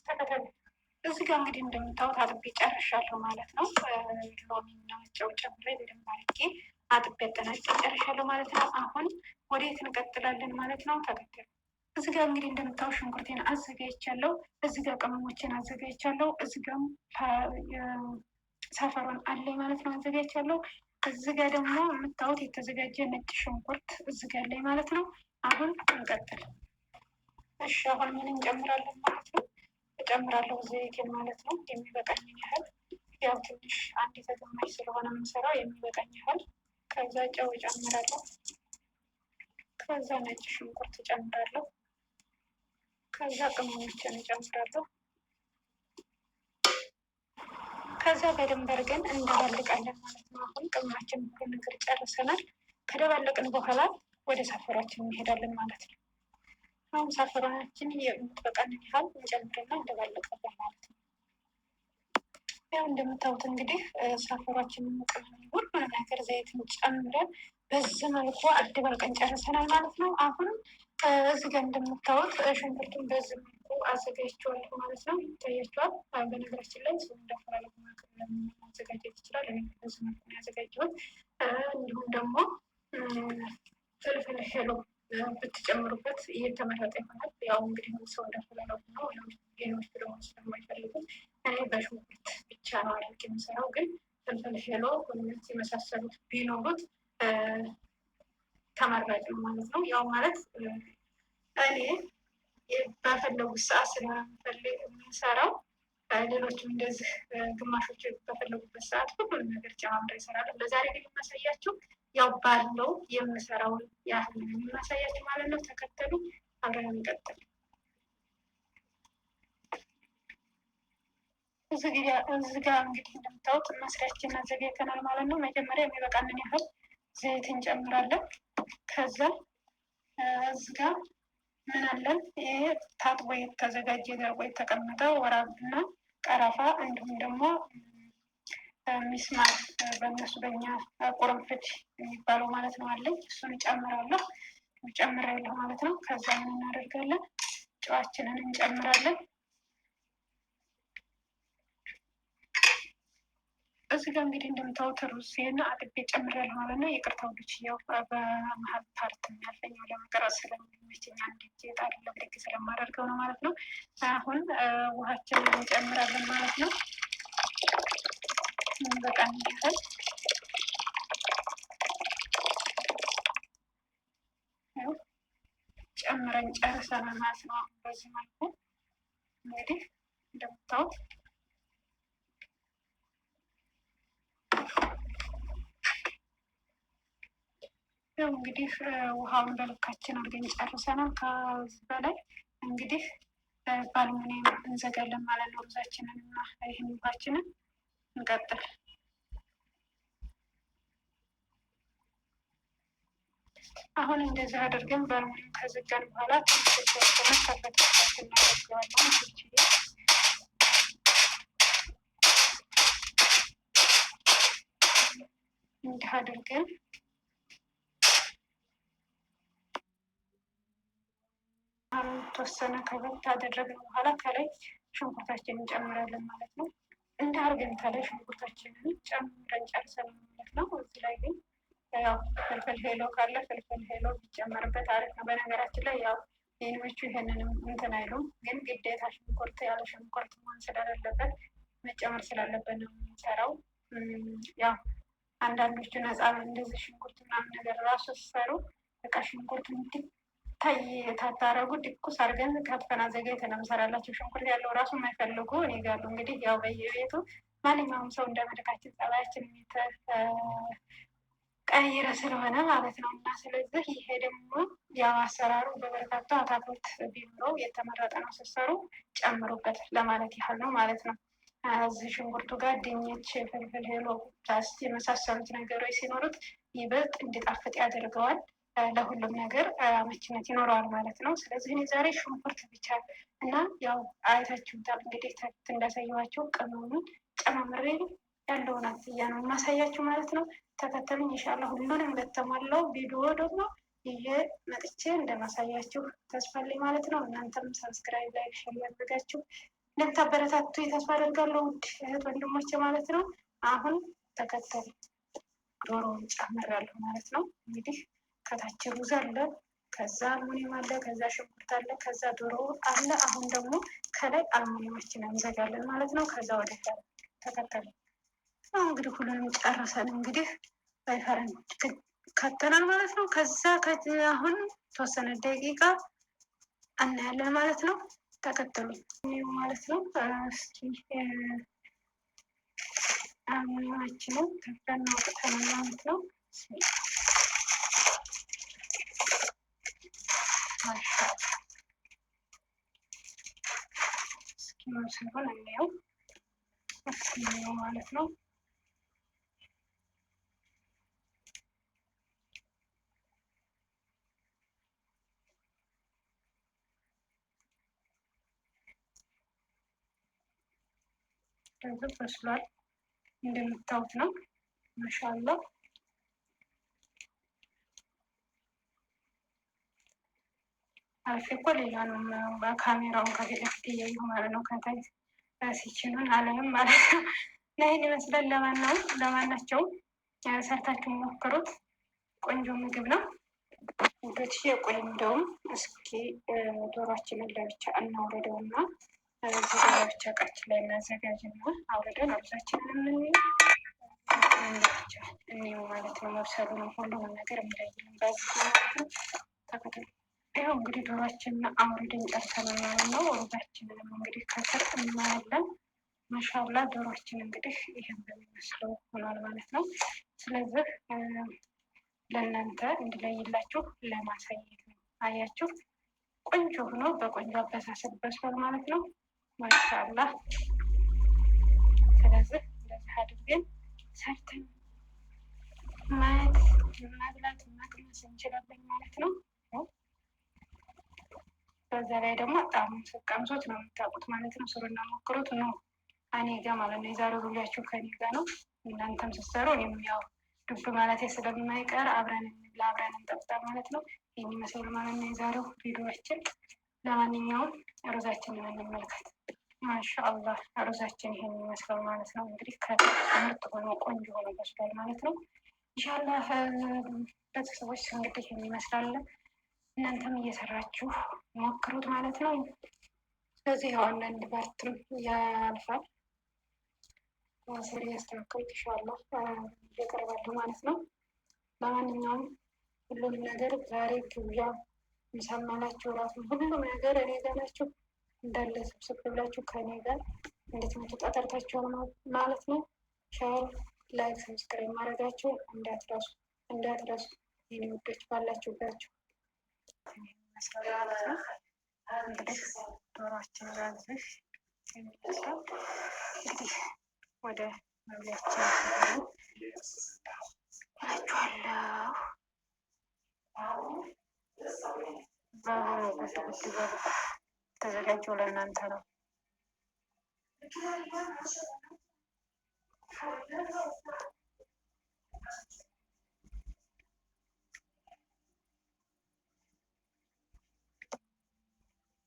ተከታተሉ። እዚህ ጋር እንግዲህ እንደምታዩት አጥቤ ጨርሻለሁ ማለት ነው። ሎሚና ጨው ጨምሬ በደንብ አድርጌ አጥቤ አጠናቅቄ ጨርሻለሁ ማለት ነው። አሁን ወዴት እንቀጥላለን ማለት ነው? ተከተሉ። እዚህ ጋር እንግዲህ እንደምታዩት ሽንኩርቴን አዘጋጅቻለሁ። እዚህ ጋር ቅመሞችን አዘጋጅቻለሁ። እዚህ ጋር ሳፈሯን አለኝ ማለት ነው፣ አዘጋጅቻለሁ። እዚህ ጋር ደግሞ የምታዩት የተዘጋጀ ነጭ ሽንኩርት እዚህ ጋር አለኝ ማለት ነው። አሁን እንቀጥል። እሺ አሁን ምን እንጨምራለን ማለት ነው? እጨምራለሁ ዘይቴን ማለት ነው፣ የሚበቃኝን ያህል። ያው ትንሽ አንድ ተገማሽ ስለሆነ የምንሰራው የሚበቃኝ ያህል። ከዛ ጨው እጨምራለሁ። ከዛ ነጭ ሽንኩርት እጨምራለሁ። ከዛ ቅመሞችን እጨምራለሁ። ከዛ በደንብ አድርገን እንደባልቃለን ማለት ነው። አሁን ቅመማችን ሁሉ ነገር ጨርሰናል። ከደባለቅን በኋላ ወደ ሳፈሯችን እንሄዳለን ማለት ነው። አሁን ሳፈሯችን የምትበቃንን ያህል እንጨምርና እንደባለቃለን ማለት ነው። ያው እንደምታዩት እንግዲህ ሳፈሯችንን ቅመም ሁሉንም ነገር ዘይትን ጨምረን በዚህ መልኩ አደባልቀን ጨርሰናል ማለት ነው። አሁን እዚህ ጋር እንደምታዩት ሽንኩርቱን በዚህ መልኩ አዘጋጅቼዋለሁ ማለት ነው። ይታያቸዋል። በነገራችን ላይ ሰው እንዳፈላለጉ ማዘጋጀት ይችላል። እኔ በዚህ መልኩ ነው ያዘጋጀሁት። እንዲሁም ደግሞ ፍልፍል ሄሎ ብትጨምሩበት እየተመረጠ ይሆናል። ያው እንግዲህ ሰው እንዳፈላለጉ ነው። ሌሎች ደግሞ ስለማይፈልጉት እኔ በሽንኩርት ብቻ ነው አድርጌ የምሰራው። ግን ፍልፍል ሄሎ እነዚህ የመሳሰሉት ቢኖሩት ተመራጭ ነው ማለት ነው። ያው ማለት እኔ በፈለጉት ሰዓት ስለምፈልግ የምንሰራው፣ ሌሎችም እንደዚህ ግማሾች በፈለጉበት ሰዓት ሁሉንም ነገር ጨማምረው ይሰራሉ። ለዛሬ ግን የማሳያችሁ ያው ባለው የምሰራውን ያህል ነው የማሳያችሁ ማለት ነው። ተከተሉ፣ አብረን እንቀጥል። እዚህ ጋር እንግዲህ እንደምታዩት መስሪያችንን አዘጋጅተናል ማለት ነው። መጀመሪያ የሚበቃንን ያህል ዘይት እንጨምራለን። ከዛ እዚህ ጋር ምን አለን? ይሄ ታጥቦ የተዘጋጀ ደርቆ የተቀመጠ ወራብና ቀረፋ እንዲሁም ደግሞ ሚስማር በእነሱ በኛ ቁርንፍድ የሚባለው ማለት ነው አለኝ። እሱን ጨምራለሁ ማለት ነው። ከዛ ምን እናደርጋለን? ጨዋችንን እንጨምራለን። እዚህ ጋር እንግዲህ እንደምታዩት ሩዝና አጥቤ ጨምሬያለሁ ማለት ነው። ይቅርታ ውዶች፣ ያው በመሀል ፓርት የሚያልፈኝ ለመቅረጽ ስለሚመቸኝ አንድ ጊዜ ጣል ለብድግ ስለማደርገው ነው ማለት ነው። አሁን ውሃችንን እንጨምራለን ማለት ነው። በቃ እንዲያህል ጨምረን ጨርሰናል ማለት ነው። በዚህ መልኩ እንግዲህ እንደምታዩት ያው እንግዲህ ውሃውን በልካችን አድርገን ጨርሰናል። ከዚህ በላይ እንግዲህ በአልሙኒየም እንዘጋለን ማለት ነው። ሩዛችንን እና ይህን ውሃችንን እንቀጥል። አሁን እንደዚህ አድርገን በአልሙኒየም ከዘጋን በኋላ ትንሽ ከፈትታችን እናደርገዋለን። እንዲህ አድርገን ተወሰነ ከበት ካደረግን በኋላ ከላይ ሽንኩርታችንን እንጨምራለን ማለት ነው። እንደ አርገን ከላይ ሽንኩርታችንን ጨምረን ጨርሰናል ማለት ነው። እዚህ ላይ ግን ያው ፍልፍል ሄሎ ካለ ፍልፍል ሄሎ ቢጨመርበት አሪፍ ነው። በነገራችን ላይ ያው ሌሎቹ ይሄንንም እንትን አይሉም፣ ግን ግዴታ ሽንኩርት ያለ ሽንኩርት መሆን ስለሌለበት መጨመር ስላለበት ነው የምንሰራው። ያው አንዳንዶቹ ነፃ እንደዚህ ሽንኩርት ምናምን ነገር ራሱ ሲሰሩ በቃ ሽንኩርት ታታረጉ ድቁስ አድርገን ከትፈን አዘጋጅተን እንሰራላቸው። ሽንኩርት ያለው ራሱ የማይፈልጉ እኔ ጋር እንግዲህ ያው በየቤቱ ማንኛውም ሰው እንደ መልካችን ጸባያችን ቀይረ ስለሆነ ማለት ነው። እና ስለዚህ ይሄ ደግሞ ያው አሰራሩ በበርካታ አታክልት ቢኖረው የተመረጠ ነው። ስትሰሩ ጨምሩበት ለማለት ያህል ነው ማለት ነው። እዚህ ሽንኩርቱ ጋር ድንች፣ ፍልፍል ሄሎ፣ ፓስቲ የመሳሰሉት ነገሮች ሲኖሩት ይበልጥ እንዲጣፍጥ ያደርገዋል። ለሁሉም ነገር አመችነት ይኖረዋል ማለት ነው። ስለዚህ እኔ ዛሬ ሽንኩርት ብቻ እና ያው አይታችሁታል እንግዲህ ተት እንዳሳየኋቸው ቅመሙን ጨማምሬ ያለውን አትያ ነው የማሳያችሁ ማለት ነው። ተከተሉኝ ኢንሻላህ። ሁሉንም በተሟላው ቪዲዮ ደግሞ ይዤ መጥቼ እንደማሳያችሁ ተስፋ አለኝ ማለት ነው። እናንተም ሰብስክራይብ፣ ላይክ፣ ሼር ያደርጋችሁ እንደምታበረታቱ ተስፋ አደርጋለሁ ውድ እህት ወንድሞቼ ማለት ነው። አሁን ተከተሉ ዶሮውን ጨምራለሁ ማለት ነው። እንግዲህ ከታች ሩዝ አለ፣ ከዛ አልሙኒየም አለ፣ ከዛ ሽንኩርት አለ፣ ከዛ ዶሮ አለ። አሁን ደግሞ ከላይ አልሙኒየማችን እንዘጋለን ማለት ነው። ከዛ ወደ ተከተሉ። እንግዲህ ሁሉንም ጨርሰን እንግዲህ ባይፈረን ከተናል ማለት ነው። ከዛ አሁን ተወሰነ ደቂቃ እናያለን ማለት ነው። ተከተሉ ማለት ነው። እስኪ አልሙኒየማችንን ከፍተን አውጥተን ማለት ነው። እስኪ ሲሆን እናየው ማለት ነው። በስሏል እንደምታዩት ነው። ማሻአላ አልፌ እኮ ሌላ ነው በካሜራውን ከፊት ለፊት እያየሁ ማለት ነው። ከታይ ሲችሉን አለንም ማለት ነው። ይህን ይመስላል። ለማናቸውም ሰርታችሁ ሞክሩት። ቆንጆ ምግብ ነው ውዶች። የቆይ እንደውም እስኪ ዶሯችንን ለብቻ እናውረደውና እዚህ ለብቻ እቃችን ላይ እናዘጋጅና አውርደን አብዛችንን እኔው ማለት ነው። መብሰሉንም ሁሉንም ነገር የሚለይልን በዚህ ማለት ነው። ተከታተሉ። ይኸው እንግዲህ ዶሯችንን አውርደን ጨርሰናል ማለት ነው። ሩዛችንንም እንግዲህ ከስር እናያለን። ማሻላ ዶሯችን እንግዲህ ይህን በሚመስለው ሆኗል ማለት ነው። ስለዚህ ለእናንተ እንድለይላችሁ ለማሳየት ነው። አያችሁ ቆንጆ ሆኖ በቆንጆ አበሳሰል በስሏል ማለት ነው። ማሻላ ስለዚህ እንደዚህ አድርገን ሰርተን ማየት መብላት መቅመስ እንችላለን ማለት ነው። በዛ ላይ ደግሞ በጣም ቀምሶት ነው የምታውቁት ማለት ነው። ስሩና ሞክሩት ነው እኔ ጋ ማለት ነው። የዛሬው ቪዲዮአችሁ ከኔ ጋ ነው። እናንተም ስትሰሩ እኔም ያው ዱብ ማለት ስለማይቀር አብረን እንብላ አብረን እንጠጣ ማለት ነው። ይህን ይመስላል ማለት ነው የዛሬው ቪዲዮአችን። ለማንኛውም ሩዛችንን እንመልከት። ማሻአላህ ሩዛችን ይሄን ይመስላል ማለት ነው። እንግዲህ ከምርጥ ሆኖ ቆንጆ ሆኖ በስሏል ማለት ነው። ኢንሻላህ ቤተሰቦች እንግዲህ ይሄን ይመስላል። እናንተም እየሰራችሁ ሞክሩት ማለት ነው። ስለዚህ ያው አንዳንድ ፓርትም ያልፋል ስር እያስተካከሉት ኢንሻላህ እያቀርባለሁ ማለት ነው። ለማንኛውም ሁሉም ነገር ዛሬ ግብዣ ምሳማላችሁ ራሱ ሁሉም ነገር እኔ ጋር ናችሁ። እንዳለ ስብስብ ብላችሁ ከእኔ ጋር እንድትመጡ ተጠርታችኋል ማለት ነው። ሻር ላይክ ሰብስክራይብ ማድረጋችሁ እንዳትረሱ የኔ ውዶች ባላችሁባችሁ ማለት ነው። እንግዲህ ዶሯችን ጋዝሽ የሚመስለው እንግዲህ ወደ መብሊያችን ናችኋለሁ። ጉድ በሉ ተዘጋጀው ለእናንተ ነው።